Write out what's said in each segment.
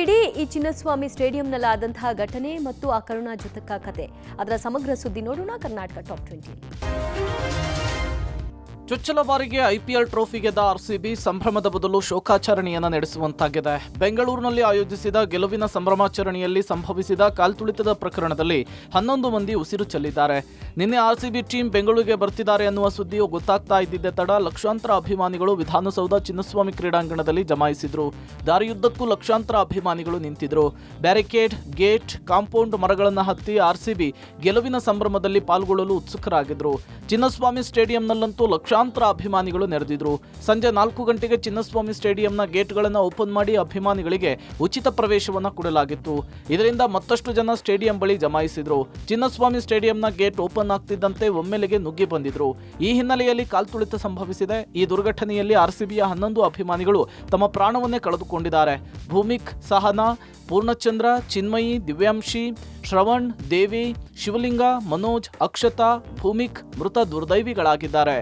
ಇಡೀ ಈ ಚಿನ್ನಸ್ವಾಮಿ ಸ್ಟೇಡಿಯಂನಲ್ಲಾದಂತಹ ಘಟನೆ ಮತ್ತು ಆ ಕರುಣಾಜುತಕ ಕತೆ ಅದರ ಸಮಗ್ರ ಸುದ್ದಿ ನೋಡೋಣ ಕರ್ನಾಟಕ ಟಾಪ್ 20. ಚೊಚ್ಚಲ ಬಾರಿಗೆ ಐಪಿಎಲ್ ಟ್ರೋಫಿ ಗೆದ್ದ ಆರ್ಸಿಬಿ ಸಂಭ್ರಮದ ಬದಲು ಶೋಕಾಚರಣೆಯನ್ನು ನಡೆಸುವಂತಾಗಿದೆ. ಬೆಂಗಳೂರಿನಲ್ಲಿ ಆಯೋಜಿಸಿದ ಗೆಲುವಿನ ಸಂಭ್ರಮಾಚರಣೆಯಲ್ಲಿ ಸಂಭವಿಸಿದ ಕಾಲ್ತುಳಿತದ ಪ್ರಕರಣದಲ್ಲಿ 11 ಮಂದಿ ಉಸಿರು ಚೆಲ್ಲಿದ್ದಾರೆ. ನಿನ್ನೆ ಆರ್ಸಿಬಿ ಟೀಮ್ ಬೆಂಗಳೂರಿಗೆ ಬರ್ತಿದ್ದಾರೆ ಅನ್ನುವ ಸುದ್ದಿಯು ಗೊತ್ತಾಗ್ತಾ ಇದ್ದಿದ್ದೆ ತಡ ಲಕ್ಷಾಂತರ ಅಭಿಮಾನಿಗಳು ವಿಧಾನಸೌಧ ಚಿನ್ನಸ್ವಾಮಿ ಕ್ರೀಡಾಂಗಣದಲ್ಲಿ ಜಮಾಯಿಸಿದ್ರು. ದಾರಿಯುದ್ದಕ್ಕೂ ಲಕ್ಷಾಂತರ ಅಭಿಮಾನಿಗಳು ನಿಂತಿದ್ರು. ಬ್ಯಾರಿಕೇಡ್, ಗೇಟ್, ಕಾಂಪೌಂಡ್ ಮರಗಳನ್ನು ಹತ್ತಿ ಆರ್ಸಿಬಿ ಗೆಲುವಿನ ಸಂಭ್ರಮದಲ್ಲಿ ಪಾಲ್ಗೊಳ್ಳಲು ಉತ್ಸುಕರಾಗಿದ್ರು. ಚಿನ್ನಸ್ವಾಮಿ ಸ್ಟೇಡಿಯಂನಲ್ಲಂತೂ ಲಕ್ಷಾಂತರ ಅಭಿಮಾನಿಗಳು ನೆರೆದಿದ್ರು. ಸಂಜೆ 4 ಗಂಟೆಗೆ ಚಿನ್ನಸ್ವಾಮಿ ಸ್ಟೇಡಿಯಂನ ಗೇಟ್ಗಳನ್ನು ಓಪನ್ ಮಾಡಿ ಅಭಿಮಾನಿಗಳಿಗೆ ಉಚಿತ ಪ್ರವೇಶವನ್ನು ಕೊಡಲಾಗಿತ್ತು. ಇದರಿಂದ ಮತ್ತಷ್ಟು ಜನ ಸ್ಟೇಡಿಯಂ ಬಳಿ ಜಮಾಯಿಸಿದ್ರು. ಚಿನ್ನಸ್ವಾಮಿ ಸ್ಟೇಡಿಯಂನ ಗೇಟ್ ಓಪನ್ ಆಗ್ತಿದ್ದಂತೆ ಒಮ್ಮೆಲೆಗೆ ನುಗ್ಗಿ ಬಂದಿದ್ರು. ಈ ಹಿನ್ನೆಲೆಯಲ್ಲಿ ಕಾಲ್ತುಳಿತ ಸಂಭವಿಸಿದೆ. ಈ ದುರ್ಘಟನೆಯಲ್ಲಿ ಆರ್ಸಿಬಿಯ 11 ಅಭಿಮಾನಿಗಳು ತಮ್ಮ ಪ್ರಾಣವನ್ನೇ ಕಳೆದುಕೊಂಡಿದ್ದಾರೆ. ಭೂಮಿಕ್, ಸಹನಾ, ಪೂರ್ಣಚಂದ್ರ, ಚಿನ್ಮಯಿ, ದಿವ್ಯಾಂಶಿ, ಶ್ರವಣ್, ದೇವಿ, ಶಿವಲಿಂಗ, ಮನೋಜ್, ಅಕ್ಷತಾ, ಭೂಮಿಕ್ ಮೃತ ದುರ್ದೈವಿಗಳಾಗಿದ್ದಾರೆ.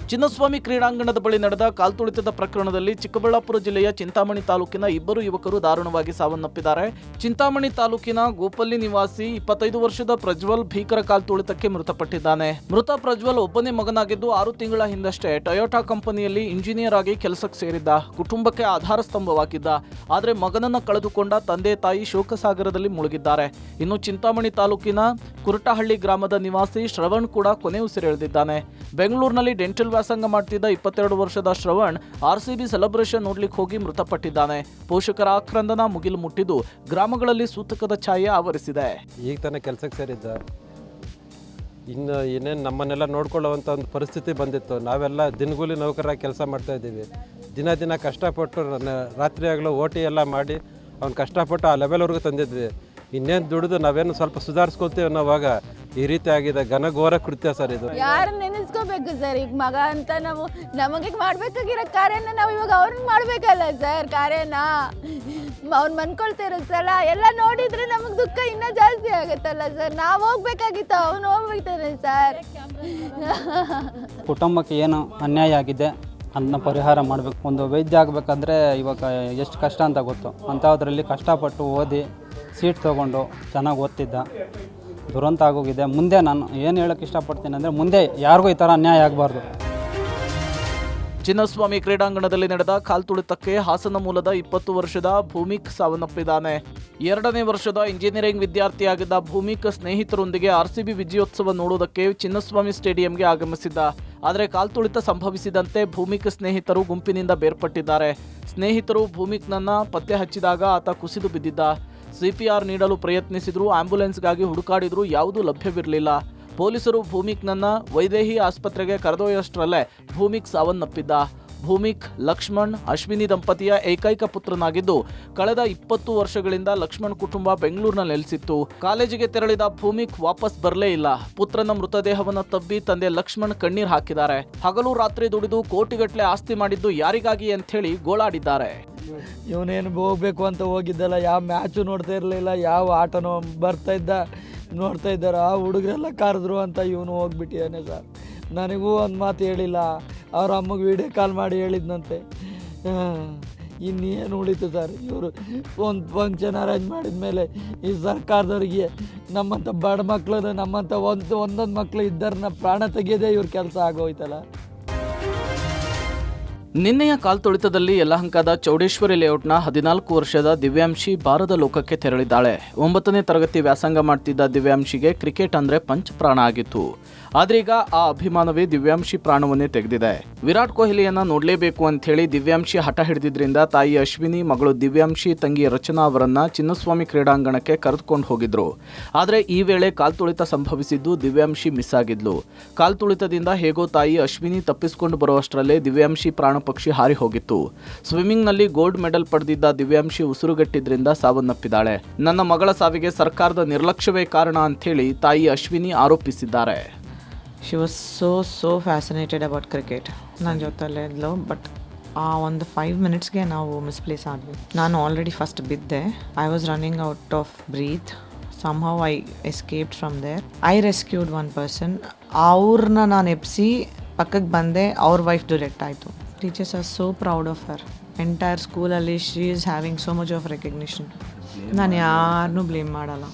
ಚಿನ್ನಸ್ವಾಮಿ ಕ್ರೀಡಾಂಗಣದ ಬಳಿ ನಡೆದ ಕಾಲ್ತುಳಿತದ ಪ್ರಕರಣದಲ್ಲಿ ಚಿಕ್ಕಬಳ್ಳಾಪುರ ಜಿಲ್ಲೆಯ ಚಿಂತಾಮಣಿ ತಾಲೂಕಿನ 2 ಯುವಕರು ದಾರುಣವಾಗಿ ಸಾವನ್ನಪ್ಪಿದ್ದಾರೆ. ಚಿಂತಾಮಣಿ ತಾಲೂಕಿನ ಗೋಪಲ್ಲಿ ನಿವಾಸಿ 25 ವರ್ಷದ ಪ್ರಜ್ವಲ್ ಭೀಕರ ಕಾಲ್ತುಳಿತಕ್ಕೆ ಮೃತಪಟ್ಟಿದ್ದಾನೆ. ಮೃತ ಪ್ರಜ್ವಲ್ ಒಬ್ಬನೇ ಮಗನಾಗಿದ್ದು 6 ತಿಂಗಳ ಹಿಂದಷ್ಟೇ ಟೊಯೋಟಾ ಕಂಪನಿಯಲ್ಲಿ ಇಂಜಿನಿಯರ್ ಆಗಿ ಕೆಲಸಕ್ಕೆ ಸೇರಿದ್ದ. ಕುಟುಂಬಕ್ಕೆ ಆಧಾರ ಸ್ತಂಭವಾಗಿದ್ದ. ಆದರೆ ಮಗನನ್ನು ಕಳೆದುಕೊಂಡ ತಂದೆ ತಾಯಿ ಶೋಕಸಾಗರದಲ್ಲಿ ಮುಳುಗಿದ್ದಾರೆ. ಇನ್ನು ಚಿಂತಾಮಣಿ ತಾಲೂಕಿನ ಕುರಟಹಳ್ಳಿ ಗ್ರಾಮದ ನಿವಾಸಿ ಶ್ರವಣ್ ಕೂಡ ಕೊನೆ ಉಸಿರೆಳೆದಿದ್ದಾನೆ. ಬೆಂಗಳೂರಿನಲ್ಲಿ ಡೆಂಟಲ್ ವ್ಯಾಸಂಗ ಮಾಡ್ತಿದ್ದ 22 ವರ್ಷದ ಶ್ರವಣ್ ಆರ್ಸಿಬಿ ಸೆಲೆಬ್ರೇಷನ್ ನೋಡ್ಲಿಕ್ಕೆ ಹೋಗಿ ಮೃತಪಟ್ಟಿದ್ದಾನೆ. ಪೋಷಕರ ಆಕ್ರಂದನ ಮುಗಿಲು ಮುಟ್ಟಿದ್ದು ಗ್ರಾಮಗಳಲ್ಲಿ ಸೂತಕದ ಛಾಯೆ ಆವರಿಸಿದೆ. ಈಗ ತಾನೇ ಕೆಲಸಕ್ಕೆ ಸೇರಿದ್ದ. ಇನ್ನು ಏನೇನು ನಮ್ಮನ್ನೆಲ್ಲ ನೋಡ್ಕೊಳ್ಳುವಂಥ ಒಂದು ಪರಿಸ್ಥಿತಿ ಬಂದಿತ್ತು. ನಾವೆಲ್ಲ ದಿನಗೂಲಿ ನೌಕರಾಗಿ ಕೆಲಸ ಮಾಡ್ತಾ ಇದ್ದೀವಿ. ದಿನ ಕಷ್ಟಪಟ್ಟು ರಾತ್ರಿ ಆಗಲೂ ಓಟಿ ಎಲ್ಲ ಮಾಡಿ ಅವ್ನು ಕಷ್ಟಪಟ್ಟು ಆ ಲೆವೆಲ್ವರೆಗೂ ತಂದಿದ್ವಿ. ಇನ್ನೇನು ದುಡಿದು ನಾವೇನು ಸ್ವಲ್ಪ ಸುಧಾರಿಸ್ಕೊಳ್ತೀವಿ ಅನ್ನೋವಾಗ ಈ ರೀತಿ ಆಗಿದೆ. ಘನಘೋರ ಕೃತ್ಯ ಸರ್ ಇದು. ಯಾರು ನೆನೆಸ್ಕೋಬೇಕು ಸರ್? ಈಗ ಮಗ ಅಂತ ನಾವು ನಮಗೆ ಮಾಡಬೇಕಾಗಿರೋ ಕಾರ್ಯನ ನಾವು ಇವಾಗ ಅವ್ರಿಗೆ ಮಾಡಬೇಕಲ್ಲ ಸರ್. ಕಾರ್ಯನ ಅವ್ನು ಮನ್ಕೊಳ್ತಿರುತ್ತಲ್ಲ ಎಲ್ಲ ನೋಡಿದ್ರೆ ನಮಗೆ ದುಃಖ ಇನ್ನೂ ಜಾಸ್ತಿ ಆಗುತ್ತಲ್ಲ ಸರ್. ನಾವು ಹೋಗ್ಬೇಕಾಗಿತ್ತು, ಅವನು ಹೋಗ್ಬೇಕಾನೆ ಸರ್. ಕುಟುಂಬಕ್ಕೆ ಏನು ಅನ್ಯಾಯ ಆಗಿದೆ ಅದನ್ನ ಪರಿಹಾರ ಮಾಡಬೇಕು. ಒಂದು ವೈದ್ಯ ಆಗಬೇಕಂದ್ರೆ ಇವಾಗ ಎಷ್ಟು ಕಷ್ಟ ಅಂತ ಗೊತ್ತು. ಅಂಥದ್ರಲ್ಲಿ ಕಷ್ಟಪಟ್ಟು ಓದಿ ಸೀಟ್ ತೊಗೊಂಡು ಚೆನ್ನಾಗಿ ಓದ್ತಿದ್ದ. ದುರಂತ ಆಗೋಗಿದೆ. ಮುಂದೆ ನಾನು ಏನು ಹೇಳೋಕ್ಕೆ ಇಷ್ಟಪಡ್ತೀನಿ ಅಂದರೆ ಮುಂದೆ ಯಾರಿಗೂ ಈ ಥರ ಅನ್ಯಾಯ ಆಗಬಾರ್ದು. ಚಿನ್ನಸ್ವಾಮಿ ಕ್ರೀಡಾಂಗಣದಲ್ಲಿ ನಡೆದ ಕಾಲ್ತುಳಿತಕ್ಕೆ ಹಾಸನ ಮೂಲದ 20 ವರ್ಷದ ಭೂಮಿಕ್ ಸಾವನ್ನಪ್ಪಿದ್ದಾನೆ. 2ನೇ ವರ್ಷದ ಇಂಜಿನಿಯರಿಂಗ್ ವಿದ್ಯಾರ್ಥಿಯಾಗಿದ್ದ ಭೂಮಿಕ್ ಸ್ನೇಹಿತರೊಂದಿಗೆ ಆರ್ಸಿಬಿ ವಿಜಯೋತ್ಸವ ನೋಡುವುದಕ್ಕೆ ಚಿನ್ನಸ್ವಾಮಿ ಸ್ಟೇಡಿಯಂಗೆ ಆಗಮಿಸಿದ್ದ. ಆದರೆ ಕಾಲ್ತುಳಿತ ಸಂಭವಿಸಿದಂತೆ ಭೂಮಿಕ್ ಸ್ನೇಹಿತರು ಗುಂಪಿನಿಂದ ಬೇರ್ಪಟ್ಟಿದ್ದಾರೆ. ಸ್ನೇಹಿತರು ಭೂಮಿಕ್ನನ್ನ ಪತ್ತೆ ಹಚ್ಚಿದಾಗ ಆತ ಕುಸಿದು ಬಿದ್ದಿದ್ದ. ಸಿಪಿಆರ್ ನೀಡಲು ಪ್ರಯತ್ನಿಸಿದ್ರು, ಆಂಬ್ಯುಲೆನ್ಸ್ಗಾಗಿ ಹುಡುಕಾಡಿದ್ರು, ಯಾವುದೂ ಲಭ್ಯವಿರಲಿಲ್ಲ. ಪೊಲೀಸರು ಭೂಮಿಕ್ನನ್ನ ವೈದೇಹಿ ಆಸ್ಪತ್ರೆಗೆ ಕರೆದೊಯ್ಯಷ್ಟರಲ್ಲೇ ಭೂಮಿಕ್ ಸಾವನ್ನಪ್ಪಿದ್ದ. ಭೂಮಿಕ್, ಲಕ್ಷ್ಮಣ್, ಅಶ್ವಿನಿ ದಂಪತಿಯ ಏಕೈಕ ಪುತ್ರನಾಗಿದ್ದು ಕಳೆದ 20 ವರ್ಷಗಳಿಂದ ಲಕ್ಷ್ಮಣ್ ಕುಟುಂಬ ಬೆಂಗಳೂರಿನಲ್ಲಿ ನೆಲೆಸಿತ್ತು. ಕಾಲೇಜಿಗೆ ತೆರಳಿದ ಭೂಮಿಕ್ ವಾಪಸ್ ಬರಲೇ ಇಲ್ಲ. ಪುತ್ರನ ಮೃತದೇಹವನ್ನು ತಬ್ಬಿ ತಂದೆ ಲಕ್ಷ್ಮಣ್ ಕಣ್ಣೀರು ಹಾಕಿದ್ದಾರೆ. ಹಗಲು ರಾತ್ರಿ ದುಡಿದು ಕೋಟಿಗಟ್ಟಲೆ ಆಸ್ತಿ ಮಾಡಿದ್ದು ಯಾರಿಗಾಗಿ ಅಂತ ಹೇಳಿ ಗೋಳಾಡಿದ್ದಾರೆ. ಇವನೇನು ಹೋಗ್ಬೇಕು ಅಂತ ಹೋಗಿದ್ದಲ್ಲ, ಯಾವ ಮ್ಯಾಚು ನೋಡ್ತಾ ಇರಲಿಲ್ಲ, ಯಾವ ಆಟನೋ ನೋಡ್ತಾ ಇದ್ದಾರೆ. ಆ ಹುಡುಗರೆಲ್ಲ ಕರೆದ್ರು ಅಂತ ಇವನು ಹೋಗ್ಬಿಟ್ಟಿದ್ದಾನೆ ಸರ್. ನನಗೂ ಒಂದು ಮಾತು ಹೇಳಿಲ್ಲ. ಅವ್ರ ಅಮ್ಮಗೆ ವಿಡಿಯೋ ಕಾಲ್ ಮಾಡಿ ಹೇಳಿದ್ನಂತೆ. ಇನ್ನೇನು ಉಳಿತು ಸರ್. ಇವರು ಒಂದು ಫಂಕ್ಷನ್ ಅರೇಂಜ್ ಮಾಡಿದ ಮೇಲೆ ಈ ಸರ್ಕಾರದವ್ರಿಗೆ ನಮ್ಮಂಥ ಬಡ ಮಕ್ಕಳು, ನಮ್ಮಂಥ ಒಂದೊಂದು ಮಕ್ಕಳು ಇದ್ದಾರನ್ನ ಪ್ರಾಣ ತೆಗೆಯೋದೇ ಇವ್ರ ಕೆಲಸ ಆಗೋಯ್ತಲ್ಲ. ನಿನ್ನೆಯ ಕಾಲ್ತುಳಿತದಲ್ಲಿ ಯಲಹಂಕದ ಚೌಡೇಶ್ವರಿ ಲೇಔಟ್ನ 14 ವರ್ಷದ ದಿವ್ಯಾಂಶಿ ಬಾರದ ಲೋಕಕ್ಕೆ ತೆರಳಿದ್ದಾಳೆ. 9ನೇ ತರಗತಿ ವ್ಯಾಸಂಗ ಮಾಡ್ತಿದ್ದ ದಿವ್ಯಾಂಶಿಗೆ ಕ್ರಿಕೆಟ್ ಅಂದ್ರೆ ಪಂಚಪ್ರಾಣ ಆಗಿತ್ತು. ಆದ್ರೀಗ ಆ ಅಭಿಮಾನವೇ ದಿವ್ಯಾಂಶಿ ಪ್ರಾಣವನ್ನೇ ತೆಗೆದಿದೆ. ವಿರಾಟ್ ಕೊಹ್ಲಿಯನ್ನ ನೋಡಲೇಬೇಕು ಅಂತ ಹೇಳಿ ದಿವ್ಯಾಂಶಿ ಹಠ ಹಿಡಿದಿದ್ರಿಂದ ತಾಯಿ ಅಶ್ವಿನಿ, ಮಗಳು ದಿವ್ಯಾಂಶಿ ತಂಗಿ ರಚನಾ ಅವರನ್ನ ಚಿನ್ನಸ್ವಾಮಿ ಕ್ರೀಡಾಂಗಣಕ್ಕೆ ಕರೆದುಕೊಂಡು ಹೋಗಿದ್ರು. ಆದರೆ ಈ ವೇಳೆ ಕಾಲ್ತುಳಿತ ಸಂಭವಿಸಿದ್ದು ದಿವ್ಯಾಂಶಿ ಮಿಸ್ ಆಗಿದ್ಲು. ಕಾಲ್ತುಳಿತದಿಂದ ಹೇಗೋ ತಾಯಿ ಅಶ್ವಿನಿ ತಪ್ಪಿಸಿಕೊಂಡು ಬರುವಷ್ಟರಲ್ಲೇ ದಿವ್ಯಾಂಶಿ ಪ್ರಾಣ ಪಕ್ಷಿ ಹಾರಿ ಹೋಗಿತ್ತು. ಸ್ವಿಮ್ಮಿಂಗ್ನಲ್ಲಿ ಗೋಲ್ಡ್ ಮೆಡಲ್ ಪಡೆದಿದ್ದ ದಿವ್ಯಾಂಶಿ ಉಸಿರುಗಟ್ಟಿದ್ರಿಂದ ಸಾವನ್ನಪ್ಪಿದ್ದಾಳೆ. ನನ್ನ ಮಗಳ ಸಾವಿಗೆ ಸರ್ಕಾರದ ನಿರ್ಲಕ್ಷ್ಯವೇ ಕಾರಣ ಅಂಥೇಳಿ ತಾಯಿ ಅಶ್ವಿನಿ ಆರೋಪಿಸಿದ್ದಾರೆ. She was so fascinated about cricket. ನನ್ನ ಜೊತೆಲೇ ಇದ್ಲು. ಬಟ್ ಆ ಒಂದು 5 ಮಿನಿಟ್ಸ್ಗೆ ನಾವು ಮಿಸ್ಪ್ಲೇಸ್ ಆದ್ವಿ. ನಾನು ಆಲ್ರೆಡಿ ಫಸ್ಟ್ ಬಿದ್ದೆ. I was running out of breath. somehow I escaped from there. I rescued one person. ಅವ್ರನ್ನ ನಾನು ಎಬ್ಸಿ ಪಕ್ಕಕ್ಕೆ ಬಂದೆ. ಅವ್ರ ವೈಫ್ ಡಿರೆಕ್ಟ್ ಆಯಿತು. Teachers are so proud of her. Entire ಸ್ಕೂಲಲ್ಲಿ she is having so much of recognition. ನಾನು ಯಾರನ್ನೂ blame ಮಾಡಲ್ಲ.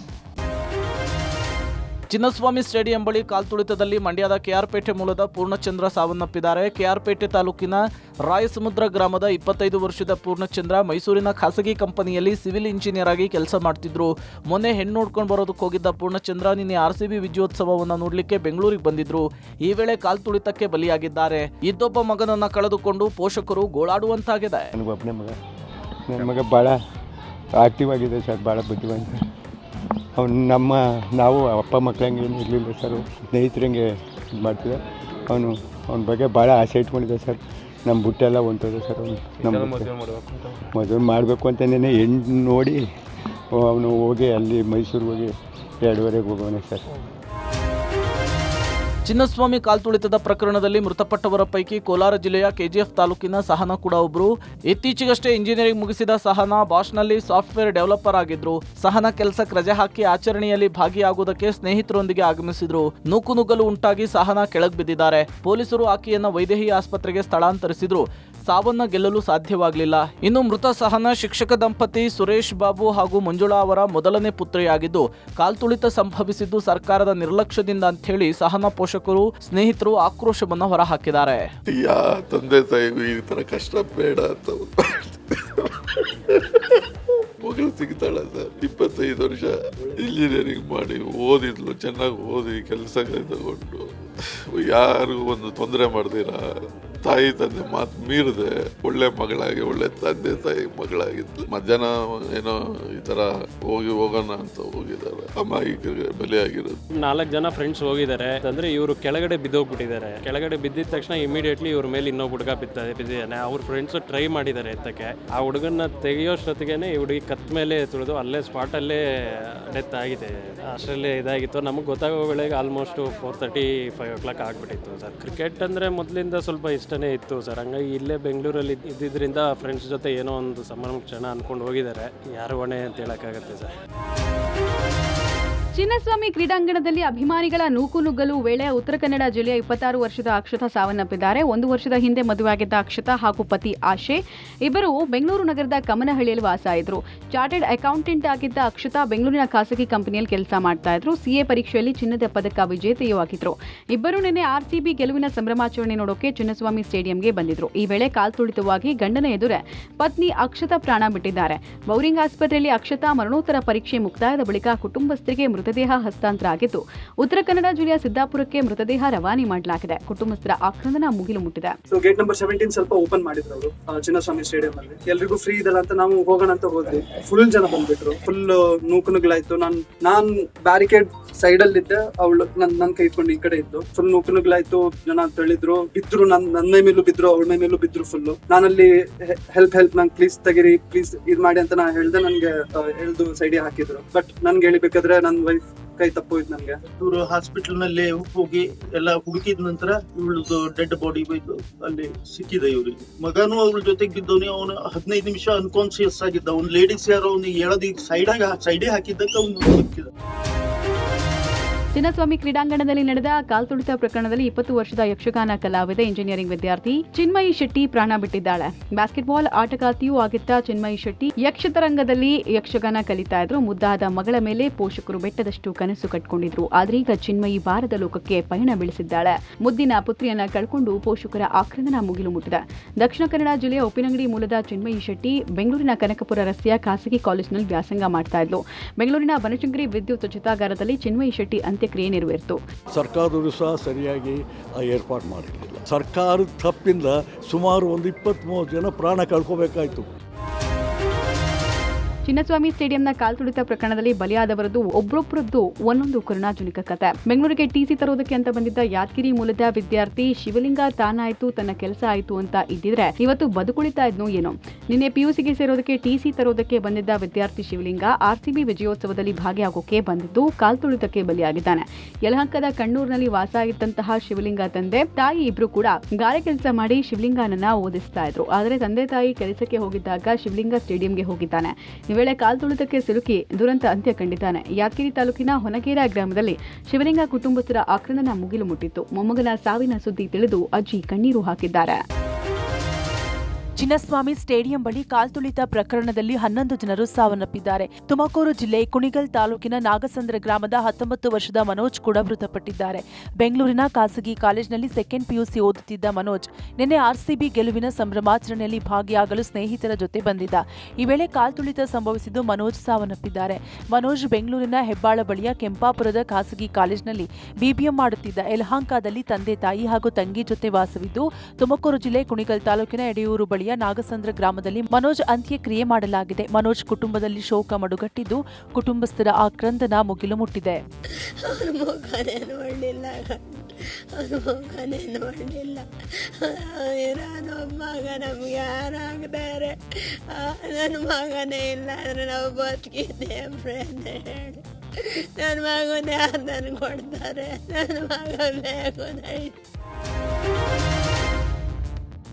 ಚಿನ್ನಸ್ವಾಮಿ ಸ್ಟೇಡಿಯಂ ಬಳಿ ಕಾಲ್ತುಳಿತದಲ್ಲಿ ಮಂಡ್ಯದ ಕೆಆರ್ಪೇಟೆ ಮೂಲದ ಪೂರ್ಣಚಂದ್ರ ಸಾವನ್ನಪ್ಪಿದ್ದಾರೆ. ಕೆಆರ್ಪೇಟೆ ತಾಲೂಕಿನ ರಾಯಸಮುದ್ರ ಗ್ರಾಮದ 25 ವರ್ಷದ ಪೂರ್ಣಚಂದ್ರ ಮೈಸೂರಿನ ಖಾಸಗಿ ಕಂಪನಿಯಲ್ಲಿ ಸಿವಿಲ್ ಇಂಜಿನಿಯರ್ ಆಗಿ ಕೆಲಸ ಮಾಡ್ತಿದ್ರು. ಮೊನ್ನೆ ಹೆಣ್ಣು ನೋಡ್ಕೊಂಡು ಬರೋದಕ್ಕೆ ಹೋಗಿದ್ದ ಪೂರ್ಣಚಂದ್ರ ನಿನ್ನೆ RCB ವಿಜಯೋತ್ಸವವನ್ನು ನೋಡಲಿಕ್ಕೆ ಬೆಂಗಳೂರಿಗೆ ಬಂದಿದ್ರು. ಈ ವೇಳೆ ಕಾಲ್ತುಳಿತಕ್ಕೆ ಬಲಿಯಾಗಿದ್ದಾರೆ. ಇದ್ದೊಬ್ಬ ಮಗನನ್ನ ಕಳೆದುಕೊಂಡು ಪೋಷಕರು ಗೋಳಾಡುವಂತಾಗಿದೆ. ನನಗೊಬ್ಬನೇ ಮಗ, ನನ್ನ ಮಗ ಭಾಳ ಆಕ್ಟಿವ್ ಆಗಿದೆ ಸರ್, ಭಾಳ ಬುದ್ಧಿವಂತ. ಅವ್ನು ನಾವು ಅಪ್ಪ ಮಕ್ಕಳಂಗೆ ಏನು ಇರಲಿಲ್ಲ ಸರ್, ಸ್ನೇಹಿತರಂಗೆ ಇದು ಮಾಡ್ತಿದ್ದೆ. ಅವನ ಬಗ್ಗೆ ಭಾಳ ಆಸೆ ಇಟ್ಕೊಂಡಿದ್ದೆ ಸರ್. ನಮ್ಮ ಬುಟ್ಟೆಲ್ಲ ಹೊಂಟೋದೆ ಸರ್. ಅವನು ನಮ್ಮ ಮದುವೆ ಮಾಡಬೇಕು ಅಂತಲೇ ಹೆಣ್ಣು ನೋಡಿ ಅವನು ಹೋಗಿ ಅಲ್ಲಿ ಮೈಸೂರಿಗೆ ಹೋಗಿ 2:30 ಹೋಗೋನೆ ಸರ್. ಚಿನ್ನಸ್ವಾಮಿ ಕಾಲ್ತುಳಿತದ ಪ್ರಕರಣದಲ್ಲಿ ಮೃತಪಟ್ಟವರ ಪೈಕಿ ಕೋಲಾರ ಜಿಲ್ಲೆಯ KGF ತಾಲೂಕಿನ ಸಹನಾ ಕೂಡ ಒಬ್ಬರು. ಇತ್ತೀಚೆಗಷ್ಟೇ ಇಂಜಿನಿಯರಿಂಗ್ ಮುಗಿಸಿದ ಸಹನಾ ಬಾಷ್ನಲ್ಲಿ ಸಾಫ್ಟ್ವೇರ್ ಡೆವಲಪರ್ ಆಗಿದ್ರು. ಸಹನಾ ಕೆಲಸಕ್ಕೆ ರಜೆ ಹಾಕಿ ಆಚರಣೆಯಲ್ಲಿ ಭಾಗಿಯಾಗುವುದಕ್ಕೆ ಸ್ನೇಹಿತರೊಂದಿಗೆ ಆಗಮಿಸಿದ್ರು. ನೂಕುನುಗ್ಗಲು ಉಂಟಾಗಿ ಸಹನಾ ಕೆಳಗೆ ಬಿದ್ದಿದ್ದಾರೆ. ಪೊಲೀಸರು ಆಕೆಯನ್ನ ವೈದೇಹಿ ಆಸ್ಪತ್ರೆಗೆ ಸ್ಥಳಾಂತರಿಸಿದ್ರು. ಸಾವನ್ನ ಗೆಲ್ಲಲು ಸಾಧ್ಯವಾಗಲಿಲ್ಲ. ಇನ್ನು ಮೃತ ಸಹನಾ ಶಿಕ್ಷಕ ದಂಪತಿ ಸುರೇಶ್ ಬಾಬು ಹಾಗೂ ಮಂಜುಳಾ ಅವರ ಮೊದಲನೇ ಪುತ್ರಿಯಾಗಿದ್ದು, ಕಾಲ್ತುಳಿತ ಸಂಭವಿಸಿದ್ದು ಸರ್ಕಾರದ ನಿರ್ಲಕ್ಷ್ಯದಿಂದ ಅಂತ ಹೇಳಿ ಸಹನಾ ಪೋಷಕರು ಸ್ನೇಹಿತರು ಆಕ್ರೋಶವನ್ನು ಹೊರಹಾಕಿದ್ದಾರೆ. ಯಾ ತಂದೆ ತಾಯಿಗೂ ಈ ತರ ಕಷ್ಟ ಬೇಡ ಅಂತ ಮಗಳು ಸಿಗ್ತಾಳ ಸರ್. 25 ವರ್ಷ ಇಂಜಿನಿಯರಿಂಗ್ ಮಾಡಿ ಓದಿದ್ಲು, ಚೆನ್ನಾಗಿ ಓದಿ ಕೆಲಸ ತಗೊಂಡು ಯಾರಿಗೂ ಒಂದು ತೊಂದರೆ ಮಾಡ್ದಿರ ತಾಯಿ ತಂದೆ ಮಾತು ಮೀರದೆ ಒಳ್ಳೆ ಮಗಳಾಗಿ ಒಳ್ಳೆ ತಂದೆ ತಾಯಿ ಮಗಳಾಗಿದ್ಲು. ಮಧ್ಯಾಹ್ನ ಏನೋ ಈ ತರ ಹೋಗೋಣ ಅಂತ ಹೋಗಿದ್ದಾರೆ. ಅಮ್ಮಾಯಿಗೆ ಬಲಿಯಾಗಿರೋದು. 4 ಜನ ಫ್ರೆಂಡ್ಸ್ ಹೋಗಿದ್ದಾರೆ ಅಂದ್ರೆ ಇವರು ಕೆಳಗಡೆ ಬಿದ್ದೋಗ್ಬಿಟ್ಟಿದ್ದಾರೆ. ಕೆಳಗಡೆ ಬಿದ್ದಿದ ತಕ್ಷಣ ಇಮಿಡಿಯೇಟ್ಲಿ ಇವ್ರ ಮೇಲೆ ಇನ್ನೊಬ್ಬ ಹುಡುಗ ಬಿದ್ದಿದ್ದಾನೆ. ಅವ್ರ ಫ್ರೆಂಡ್ಸ್ ಟ್ರೈ ಮಾಡಿದ್ದಾರೆ ಎತ್ತಕ್ಕೆ. ಆ ಹುಡುಗನ ತೆಗೆಯೋಷ್ಟೊತ್ತಿಗೆನೆ ಈ ಹುಡುಗಿ ಕತ್ ಮೇಲೆ ತುಳಿದು ಅಲ್ಲೇ ಸ್ಪಾಟ್ ಅಲ್ಲೇ ಡೆತ್ ಆಗಿದೆ. ಅಷ್ಟರಲ್ಲೇ ಇದಾಗಿತ್ತು. ನಮಗೆ ಗೊತ್ತಾಗೋ ವೇಳೆಗೆ ಆಲ್ಮೋಸ್ಟ್ 4:30-5 o'clock ಆಗ್ಬಿಟ್ಟಿತ್ತು ಸರ್. ಕ್ರಿಕೆಟ್ ಅಂದ್ರೆ ಮೊದಲಿಂದ ಸ್ವಲ್ಪ ಇಷ್ಟನೇ ಇತ್ತು ಸರ್. ಹಂಗಾಗಿ ಇಲ್ಲೇ ಬೆಂಗಳೂರಲ್ಲಿ ಇದ್ದಿದ್ದರಿಂದ ಫ್ರೆಂಡ್ಸ್ ಜೊತೆ ಏನೋ ಒಂದು ಸಂಭ್ರಮ ಕ್ಷಣ ಅನ್ಕೊಂಡು ಹೋಗಿದ್ದಾರೆ. ಯಾರು ಹೊಣೆ ಅಂತ ಹೇಳಕ್ಕಾಗತ್ತೆ ಸರ್. ಚಿನ್ನಸ್ವಾಮಿ ಕ್ರೀಡಾಂಗಣದಲ್ಲಿ ಅಭಿಮಾನಿಗಳ ನೂಕುನುಗ್ಗಲು ವೇಳೆ ಉತ್ತರ ಕನ್ನಡ ಜಿಲ್ಲೆಯ 26 ವರ್ಷದ ಅಕ್ಷತಾ ಸಾವನ್ನಪ್ಪಿದ್ದಾರೆ. 1 ವರ್ಷದ ಹಿಂದೆ ಮದುವೆಯಾಗಿದ್ದ ಅಕ್ಷತಾ ಹಾಗೂ ಪತಿ ಆಶೆ ಇಬ್ಬರು ಬೆಂಗಳೂರು ನಗರದ ಕಮನಹಳ್ಳಿಯಲ್ಲಿ ವಾಸ ಇದ್ರು. ಚಾರ್ಟರ್ಡ್ ಅಕೌಂಟೆಂಟ್ ಆಗಿದ್ದ ಅಕ್ಷತಾ ಬೆಂಗಳೂರಿನ ಖಾಸಗಿ ಕಂಪನಿಯಲ್ಲಿ ಕೆಲಸ ಮಾಡ್ತಾ ಇದ್ರು. CA ಪರೀಕ್ಷೆಯಲ್ಲಿ ಚಿನ್ನದ ಪದಕ ವಿಜೇತೆಯೂ ಆಗಿದ್ರು. ಇಬ್ಬರು ನಿನ್ನೆ RCB ಗೆಲುವಿನ ಸಂಭ್ರಮಾಚರಣೆ ನೋಡೋಕೆ ಚಿನ್ನಸ್ವಾಮಿ ಸ್ಟೇಡಿಯಂಗೆ ಬಂದಿದ್ರು. ಈ ವೇಳೆ ಕಾಲ್ತುಳಿತವಾಗಿ ಗಂಡನ ಎದುರೇ ಪತ್ನಿ ಅಕ್ಷತಾ ಪ್ರಾಣ ಬಿಟ್ಟಿದ್ದಾರೆ. ಬೌರಿಂಗ್ ಆಸ್ಪತ್ರೆಯಲ್ಲಿ ಅಕ್ಷತಾ ಮರಣೋತ್ತರ ಪರೀಕ್ಷೆ ಮುಕ್ತಾಯದ ಬಳಿಕ ಕುಟುಂಬಸ್ಥರಿಗೆ ಮೃತದೇಹ ಹಸ್ತಾಂತರ ಆಗಿದ್ದು, ಉತ್ತರ ಕನ್ನಡ ಜಿಲ್ಲೆಯ ಸಿದ್ದಾಪುರಕ್ಕೆ ಮೃತದೇಹ ರವಾನೆ ಮಾಡಲಾಗಿದೆ. ಕುಟುಂಬಸ್ಥರ ಆಕ್ರಂದನ ಮುಗಿಲು ಮುಟ್ಟಿದೆ. ಗೇಟ್ ನಂಬರ್ 17 ಸ್ವಲ್ಪ ಓಪನ್ ಮಾಡಿದ್ರು ಅವರು ಚಿನ್ನಸ್ವಾಮಿ ಸ್ಟೇಡಿಯಂ ಅಲ್ಲಿ. ಎಲ್ರಿಗೂ ಫ್ರೀ ಇದಲ್ಲ ಅಂತ ನಾವು ಹೋಗೋಣ ಅಂತ ಹೋದ್ವಿ. ಫುಲ್ ಜನ ಬಂದ್ಬಿಟ್ರು. ಫುಲ್ ನೂಕುನುಗ್ಲಾಯ್ತು. ನಾನ್ ಬ್ಯಾರಿಕೇಡ್ ಸೈಡ್ ಅಲ್ಲಿ ಇದ್ದೆ. ಅವಳು ನನ್ ಕೈ ಇಟ್ಕೊಂಡು ಈ ಕಡೆ ಇದ್ದು. ಫುಲ್ ನೂಕುನುಗ್ಲಾಯ್ತು. ಜನ ತಳ್ಳಿದ್ರು, ಬಿದ್ರು. ನನ್ನ ಮೈ ಮೇಲೂ ಬಿದ್ರು, ಅವಳ ಮೈ ಮೇಲೂ ಬಿದ್ರು ಫುಲ್. ನಾನಲ್ಲಿ ಹೆಲ್ಪ್ ನಂಗೆ ಪ್ಲೀಸ್ ತೆಗಿರಿ, ಪ್ಲೀಸ್ ಇದ್ ಮಾಡಿ ಅಂತ ನಾ ಹೇಳ್ದೆ. ನನ್ಗೆ ಎಳ್ದು ಸೈಡಿಗೆ ಹಾಕಿದ್ರು. ಬಟ್ ನನ್ಗೆ ಹೇಳಿಬೇಕಾದ್ರೆ ನನ್ನ ವೈಫ್ ಕೈ ತಪ್ಪೋಯ್ತು. ನನ್ಗೆ ಇವರು ಹಾಸ್ಪಿಟಲ್ ನಲ್ಲಿ ಹೋಗಿ ಎಲ್ಲ ಹುಡುಕಿದ ನಂತರ ಇವಳದು ಡೆಡ್ ಬಾಡಿ ಅಲ್ಲಿ ಸಿಕ್ಕಿದೆ. ಇವ್ರಿಗೆ ಮಗನೂ ಅವ್ರ ಜೊತೆಗೆ ಬಿದ್ದವನಿ. ಅವನು 15 ನಿಮಿಷ ಅನ್ಕಾನ್ಸಿಯಸ್ ಆಗಿದ್ದ. ಅವ್ನು ಲೇಡೀಸ್ ಯಾರೋ ಅವ್ನಿಗೆ ಹೇಳೋದು ಸೈಡೇ ಹಾಕಿದ್ದಕ್ಕೆ ಅವ್ನು ಸಿಕ್ಕಿದ. ಚಿನ್ನಸ್ವಾಮಿ ಕ್ರೀಡಾಂಗಣದಲ್ಲಿ ನಡೆದ ಕಾಲ್ತುಳಿತ ಪ್ರಕರಣದಲ್ಲಿ 20 ವರ್ಷದ ಯಕ್ಷಗಾನ ಕಲಾವಿದೆ ಇಂಜಿನಿಯರಿಂಗ್ ವಿದ್ಯಾರ್ಥಿ ಚಿನ್ಮಯಿ ಶೆಟ್ಟಿ ಪ್ರಾಣ ಬಿಟ್ಟಿದ್ದಾಳೆ. ಬಾಸ್ಕೆಟ್ಬಾಲ್ ಆಟಗಾರ್ತಿಯೂ ಆಗಿದ್ದ ಚಿನ್ಮಯಿ ಶೆಟ್ಟಿ ಯಕ್ಷತರಂಗದಲ್ಲಿ ಯಕ್ಷಗಾನ ಕಲಿತಾ ಇದ್ರು. ಮುದ್ದಾದ ಮಗಳ ಮೇಲೆ ಪೋಷಕರು ಬೆಟ್ಟದಷ್ಟು ಕನಸು ಕಟ್ಕೊಂಡಿದ್ರು. ಆದ್ರೆ ಈಗ ಚಿನ್ಮಯಿ ಬಾರದ ಲೋಕಕ್ಕೆ ಪಯಣ ಬೆಳೆಸಿದ್ದಾಳೆ. ಮುದ್ದಿನ ಪುತ್ರಿಯನ್ನ ಕಳ್ಕೊಂಡು ಪೋಷಕರ ಆಕ್ರಂದನ ಮುಗಿಲು ಮುಟ್ಟಿದೆ. ದಕ್ಷಿಣ ಕನ್ನಡ ಜಿಲ್ಲೆಯ ಉಪ್ಪಿನಂಗಡಿ ಮೂಲದ ಚಿನ್ಮಯಿ ಶೆಟ್ಟಿ ಬೆಂಗಳೂರಿನ ಕನಕಪುರ ರಸ್ತೆಯ ಖಾಸಗಿ ಕಾಲೇಜಿನಲ್ಲಿ ವ್ಯಾಸಂಗ ಮಾಡ್ತಾ ಇದ್ಲು. ಬೆಂಗಳೂರಿನ ಬನಶಂಕರಿ ವಿದ್ಯುತ್ ಚಿತಾಗಾರದಲ್ಲಿ ಚಿನ್ಮಯಿ ಶೆಟ್ಟಿ ಅಂತ್ಯಕ್ರಿಯೆ ನೆರವೇರಿತು. ಸರ್ಕಾರದವರು ಸಹ ಸರಿಯಾಗಿ ಏರ್ಪಾಡು ಮಾಡಿರಲಿಲ್ಲ. ಸರ್ಕಾರದ ತಪ್ಪಿಂದ ಸುಮಾರು ಒಂದು 23 ಜನ ಪ್ರಾಣ ಕಳ್ಕೋಬೇಕಾಯ್ತು. ಚಿನ್ನಸ್ವಾಮಿ ಸ್ಟೇಡಿಯಂನ ಕಾಲ್ತುಳಿತ ಪ್ರಕರಣದಲ್ಲಿ ಬಲಿಯಾದವರದ್ದು ಒಬ್ಬರೊಬ್ಬರದ್ದು ಒಂದೊಂದು ಕರುಣಾಜನಕ ಕತೆ. ಬೆಂಗಳೂರಿಗೆ TC ತರೋದಕ್ಕೆ ಅಂತ ಬಂದಿದ್ದ ಯಾದಗಿರಿ ಮೂಲದ ವಿದ್ಯಾರ್ಥಿ ಶಿವಲಿಂಗ ತಾನಾಯ್ತು, ತನ್ನ ಕೆಲಸ ಆಯ್ತು ಅಂತ ಇದ್ದಿದ್ರೆ ಇವತ್ತು ಬದುಕುಳಿತಾ ಇದ್ನೋ ಏನೋ. ನಿನ್ನೆ PUCಗೆ ಸೇರೋದಕ್ಕೆ TC ತರೋದಕ್ಕೆ ಬಂದಿದ್ದ ವಿದ್ಯಾರ್ಥಿ ಶಿವಲಿಂಗ RCB ವಿಜಯೋತ್ಸವದಲ್ಲಿ ಭಾಗಿಯಾಗೋಕೆ ಬಂದಿದ್ದು ಕಾಲ್ತುಳಿತಕ್ಕೆ ಬಲಿಯಾಗಿದ್ದಾನೆ. ಯಲಹಂಕದ ಕಣ್ಣೂರಿನಲ್ಲಿ ವಾಸ ಆಗಿದ್ದಂತಹ ಶಿವಲಿಂಗ ತಂದೆ ತಾಯಿ ಇಬ್ರು ಕೂಡ ಗಾರೆ ಕೆಲಸ ಮಾಡಿ ಶಿವಲಿಂಗನನ್ನ ಓದಿಸ್ತಾ ಇದ್ರು. ಆದರೆ ತಂದೆ ತಾಯಿ ಕೆಲಸಕ್ಕೆ ಹೋಗಿದ್ದಾಗ ಶಿವಲಿಂಗ ಸ್ಟೇಡಿಯಂಗೆ ಹೋಗಿದ್ದಾನೆ. ಈ ವೇಳೆ ಕಾಲ್ತುಳಿತಕ್ಕೆ ಸಿಲುಕಿ ದುರಂತ ಅಂತ್ಯ ಕಂಡಿದ್ದಾನೆ. ಯಾದಗಿರಿ ತಾಲೂಕಿನ ಹೊನಗೇರ ಗ್ರಾಮದಲ್ಲಿ ಶಿವಲಿಂಗ ಕುಟುಂಬಸ್ಥರ ಆಕ್ರಂದನ ಮುಗಿಲು ಮುಟ್ಟಿತ್ತು. ಮೊಮ್ಮಗನ ಸಾವಿನ ಸುದ್ದಿ ತಿಳಿದು ಅಜ್ಜಿ ಕಣ್ಣೀರು ಹಾಕಿದ್ದಾರೆ. ಚಿನ್ನಸ್ವಾಮಿ ಸ್ಟೇಡಿಯಂ ಬಳಿ ಕಾಲ್ತುಳಿತ ಪ್ರಕರಣದಲ್ಲಿ 11 ಜನರು ಸಾವನ್ನಪ್ಪಿದ್ದಾರೆ. ತುಮಕೂರು ಜಿಲ್ಲೆ ಕುಣಿಗಲ್ ತಾಲೂಕಿನ ನಾಗಸಂದ್ರ ಗ್ರಾಮದ 19 ವರ್ಷದ ಮನೋಜ್ ಕೂಡ ಮೃತಪಟ್ಟಿದ್ದಾರೆ. ಬೆಂಗಳೂರಿನ ಖಾಸಗಿ ಕಾಲೇಜಿನಲ್ಲಿ ಸೆಕೆಂಡ್ PUC ಓದುತ್ತಿದ್ದ ಮನೋಜ್ ನಿನ್ನೆ RCB ಗೆಲುವಿನ ಸಂಭ್ರಮಾಚರಣೆಯಲ್ಲಿ ಭಾಗಿಯಾಗಲು ಸ್ನೇಹಿತರ ಜೊತೆ ಬಂದಿದ್ದ. ಈ ವೇಳೆ ಕಾಲ್ತುಳಿತ ಸಂಭವಿಸಿದ್ದು ಮನೋಜ್ ಸಾವನ್ನಪ್ಪಿದ್ದಾರೆ. ಮನೋಜ್ ಬೆಂಗಳೂರಿನ ಹೆಬ್ಬಾಳ ಬಳಿಯ ಕೆಂಪಾಪುರದ ಖಾಸಗಿ ಕಾಲೇಜಿನಲ್ಲಿ BBM ಮಾಡುತ್ತಿದ್ದ. ಯಲಹಂಕದಲ್ಲಿ ತಂದೆ ತಾಯಿ ಹಾಗೂ ತಂಗಿ ಜೊತೆ ವಾಸವಿದ್ದು ತುಮಕೂರು ಜಿಲ್ಲೆ ಕುಣಿಗಲ್ ತಾಲೂಕಿನ ಎಡೆಯೂರು ಬಳಿಯ ನಾಗಸಂದ್ರ ಗ್ರಾಮದಲ್ಲಿ ಮನೋಜ್ ಅಂತ್ಯಕ್ರಿಯೆ ಮಾಡಲಾಗಿದೆ. ಮನೋಜ್ ಕುಟುಂಬದಲ್ಲಿ ಶೋಕ ಮಡುಗಟ್ಟಿದ್ದು ಕುಟುಂಬಸ್ಥರ ಆಕ್ರಂದನ ಮುಗಿಲು ಮುಟ್ಟಿದೆ. ನನ್ನ ಮಗನೇ ಇಲ್ಲ ಅಂದ್ರೆ ನಾವು ಬದುಕಿದ್ದೇವೆ ಅಂತ ಹೇಳಿ ನನ್ನ ಮಗನೇ ಅದನ್ನು ಕೊಡ್ತಾರೆ. ನನ್ನ ಮಗ ಬೇಕು.